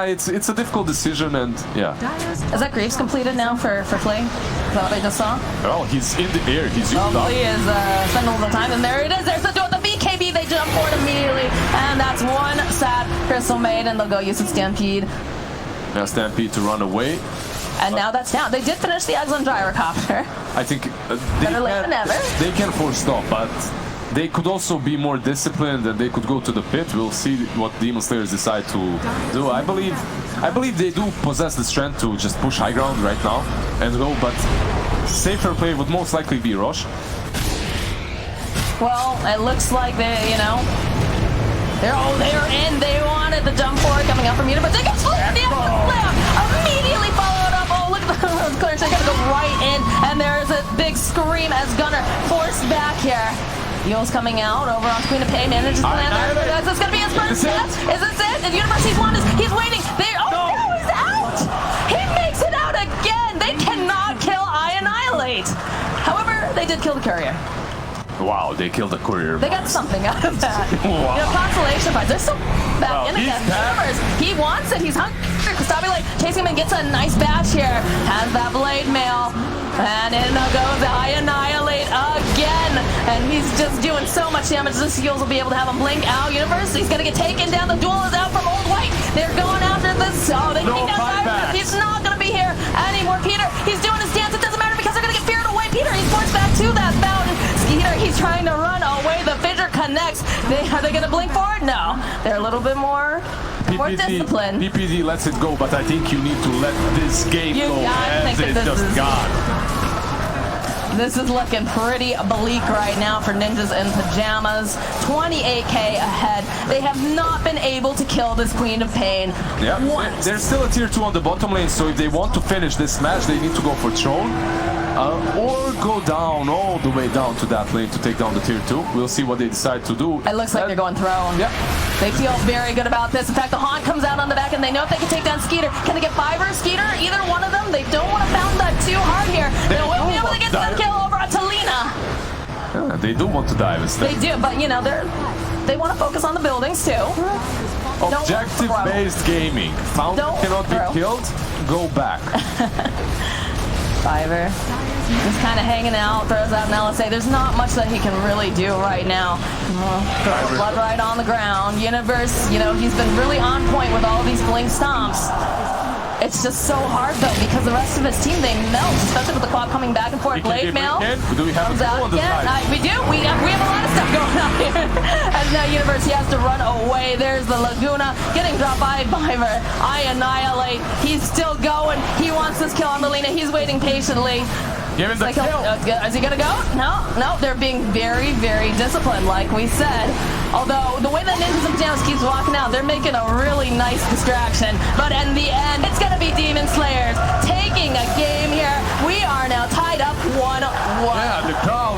it's a difficult decision, and yeah. Is that Greaves completed now for Flay? Is that what I just saw? Well, he's in the air. He's used up. He is spending a little time, and there it is. There's the BKB. They jump for it immediately, and that's one sad Crystal Maiden. They'll go use its Stampede. Now Stampede to run away. And now that's down. They did finish the Exiled Gyrocopter. I think better late than never. They can force stop, but they could also be more disciplined and they could go to the pit. We'll see what Demon Slayers decide to do. I believe they do possess the strength to just push high ground right now and go, but safer play would most likely be Roche. Well, it looks like they're in. They wanted the jump forward coming out from Universe. They get slammed. The slam immediately followed up. Oh, look at the clearance. They're gonna go right in, and there's a big scream as Gunner forced back here. Yule's coming out over on Queen of Pain. Manages to land there. Is this gonna be his first death? Is this it? And Universe, he's waiting. No, he's out. He makes it out they did kill the courier. Wow, they killed the courier. They got something out of that. You know, consolation prize. They're still back in again. He wants it. He's hungry. Kostabile chasing him and gets a nice bash here. Has that blade mail. And in goes I Annihilate again. And he's just doing so much damage. The Seals will be able to have him blink out. Universe, he's going to get taken down. The duel is out from Old White. They're going after this. Oh, they take down Cyrus. He's not going to be here anymore. Peter, he's doing his dance. It doesn't matter because they're going to get feared away. Peter, he's forced back to that fountain. Skeeter, he's trying to run away. The fissure connects. Are they going to blink for it? No. They're a little bit more disciplined. PPD lets it go, but I think you need to let this game go as it's just gone. This is looking pretty bleak right now for Ninjas in Pyjamas. 28k ahead. They have not been able to kill this Queen of Pain. Yeah, there's still a tier 2 on the bottom lane, so if they want to finish this match, they need to go for Throne. Or go down, all the way down to that lane to take down the tier 2. We'll see what they decide to do. It looks like they're going Throne. Yeah. They feel very good about this. In fact, the Haunt comes out on the back, and they know if they can take down Skeeter. Can they get Fiverr, Skeeter? Either one of them. They don't want to pound that too hard here. They will be able to get the kill over on Talina. Yeah, they do want to dive instead. They do, but you know, they want to focus on the buildings too. Objective-based gaming. Fountain cannot be killed. Go back. Fiverr just kind of hanging out, throws out an LSA. There's not much that he can really do right now. Blood right on the ground. Universe, you know, he's been really on point with all these blink stomps. It's just so hard though because the rest of his team, they melt, especially with the quad coming back and forth. Blade mail do we have comes out again. We do. We have a lot of stuff going on here. As now Universe, he has to run away. There's the Laguna getting dropped by Fiverr. I Annihilate. He's still going. He wants this kill on Melina. He's waiting patiently. Give him the kill. Is he gonna go? No, they're being very, very disciplined, like we said. Although the way that Ninjas in Pyjamas keeps walking out, they're making a really nice distraction. But in the end, it's gonna be Demon Slayers taking a game here. We are now tied up 1-1. Yeah, the crowd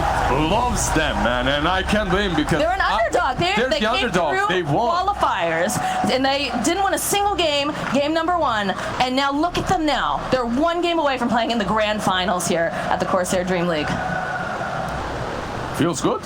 loves them, man, and I can't blame because they're an underdog. They the came underdog. through They won qualifiers, and they didn't win a single game number 1. And now look at them now. They're 1 game away from playing in the grand finals here at the Corsair Dreamleague. Feels good.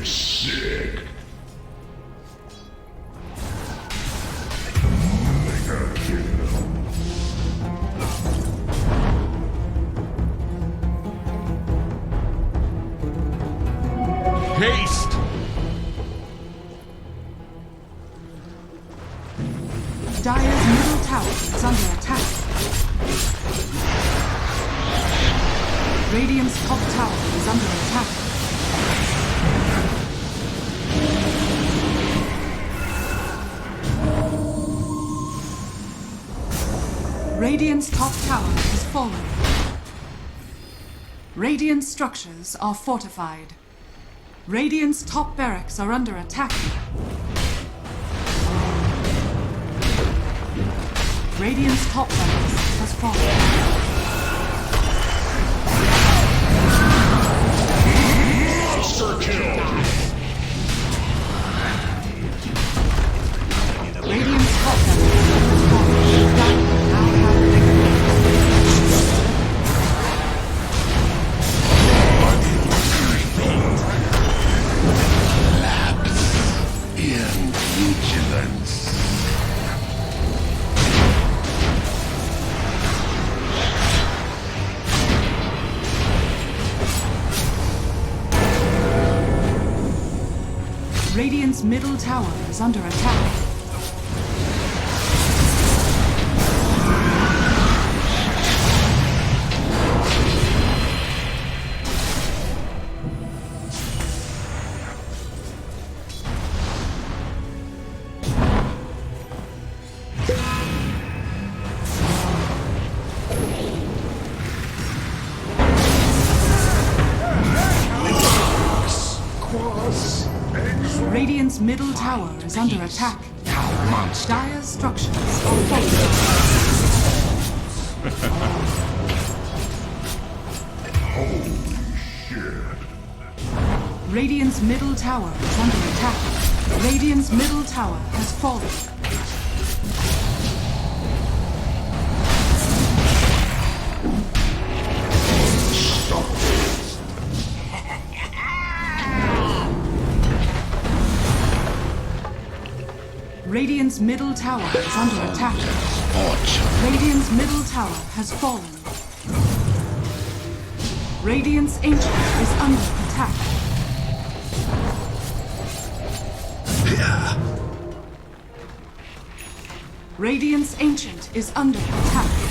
Sick. Haste! Dire's middle tower is under attack. Radiant's top tower is under attack. Radiant's top tower has fallen. Radiant structures are fortified. Radiant's top barracks are under attack. Radiant's top barracks has fallen. Monster kill! Radiant's top barracks has fallen. Now have victory. Radiant's middle tower is under attack. Radiant's middle tower is under attack. Dire's structures are falling. Holy shit. Radiant's middle tower is under attack. Radiant's middle tower has fallen. Radiant's middle tower is under attack. Radiant's middle tower has fallen. Radiant's ancient is under attack. Radiant's ancient is under attack.